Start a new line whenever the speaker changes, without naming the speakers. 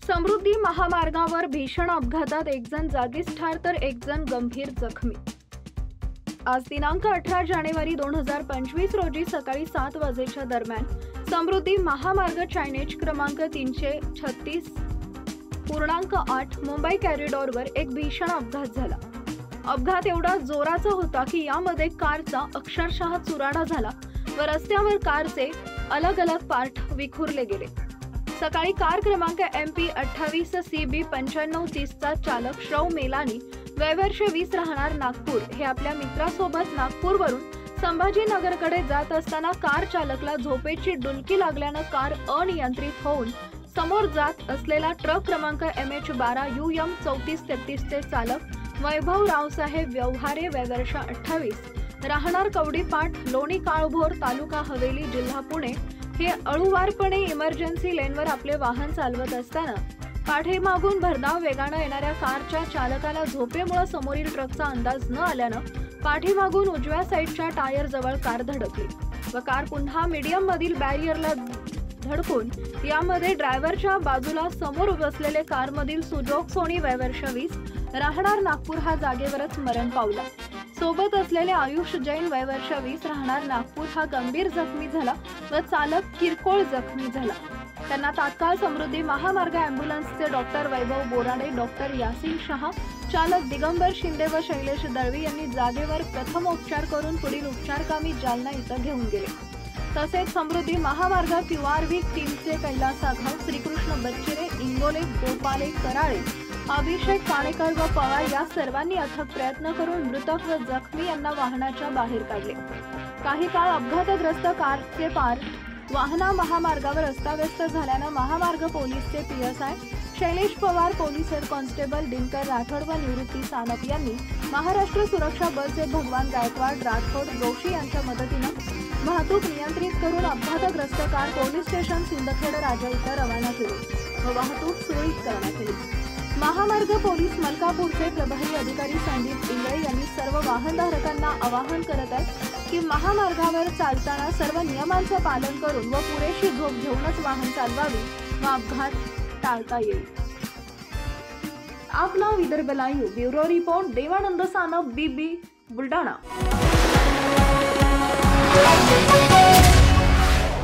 समृद्धी महामार्गावर भीषण अपघातात एक जण जागीच ठार तर एक जण गंभीर जखमी। आज दिनांक 18 जानेवारी 2025 रोजी सकाळी 7 वाजेच्या दरम्यान समृद्धी महामार्ग चायनेज क्रमांक 336.8 मुंबई कॉरिडॉरवर एक भीषण अपघात झाला। अपघात एवढा जोराचा होता की यामध्ये कारचा अक्षरशः चुराडा झाला व रस्त्यावर कारचे अलग अलग पार्ट विखुरले गेले। सकाळी कार क्रमांक MP 28 CB 9530 चा चालक श्रव मेलानी वयवर्ष 20 राहणार नागपूर हे आपल्या मित्रासोबत नागपूरवरून संभाजीनगरकडे जात असताना कार चालकला झोपेची डुलकी लागल्याने कार अनियंत्रित होऊन समोर जात असलेला ट्रक क्रमांक MH 12 UM 3433 चे चालक वैभव रावसाहेब व्यवहारे वयवर्ष 28 राहणार कवडीपाट लोणी काळभोर तालुका हवेली जिल्हा पुणे हे अळूवारपणे इमर्जन्सी लेनवर आपले वाहन चालवत असताना पाठीमागून भरधाव वेगाने येणाऱ्या कारच्या चालकाला झोपेमुळे समोरील ट्रकचा अंदाज न आल्याने पाठीमागून उजव्या साईडच्या टायर जवळ कार धडकली व कार पुन्हा मीडियम मधील बॅरियरला धडकून यामध्ये ड्रायव्हरच्या बाजूला समोर बसलेले कारमधील सुजोग सोनी वयवर्ष 20 राहणार नागपूर हा जागेवरच मरण पावला। सोबत असलेले आयुष जैन वयवर्ष 20 राहणार नागपूर हा गंभीर जखमी झाला व चालक किरकोळ जखमी झाला। त्यांना तात्काळ समृद्धी महामार्ग अँब्युलन्सचे डॉक्टर वैभव बोराडे, डॉक्टर यासिन शहा, चालक दिगंबर शिंदे व शैलेश दळवी यांनी जागेवर प्रथमोपचार करून पुढील उपचारकामी जालना इथं घेऊन गेले। तसेच समृद्धी महामार्ग QRV टीमचे कैलास आघाव, श्रीकृष्ण बच्चिरे, इंगोले, गोपाले, कराळे, अभिषेक काणेकर व पवार या सर्वांनी अथक प्रयत्न करून मृतक व जखमी यांना वाहनाच्या बाहेर काढले। काही काळ अपघातग्रस्त कारचे पार्ट वाहना महामार्गावर अस्ताव्यस्त झाल्याने महामार्ग पोलीसचे PSI Shailesh Pawar, police head constable Dinkar Rathod व निवृत्ती सानप यांनी महाराष्ट्र सुरक्षा बलचे भगवान गायकवाड, राठोड, जोशी यांच्या मदतीने वाहतूक नियंत्रित करून अपघातग्रस्त car police station Sindkhed Raja इथं रवाना केली व वाहतूक सुरळीत करण्यात आली। महामार्ग पोलीस मलकापूरचे प्रभारी अधिकारी संदीप इंगळे यांनी सर्व वाहनधारकांना आवाहन करत आहेत की महामार्गावर चालताना सर्व नियमांचे पालन करून व पुरेशी झोप घेऊनच वाहन चालवावे व अपघात टाळता येईल। आपला Vidarbha live bureau report Devanand Sanap BB Buldhana.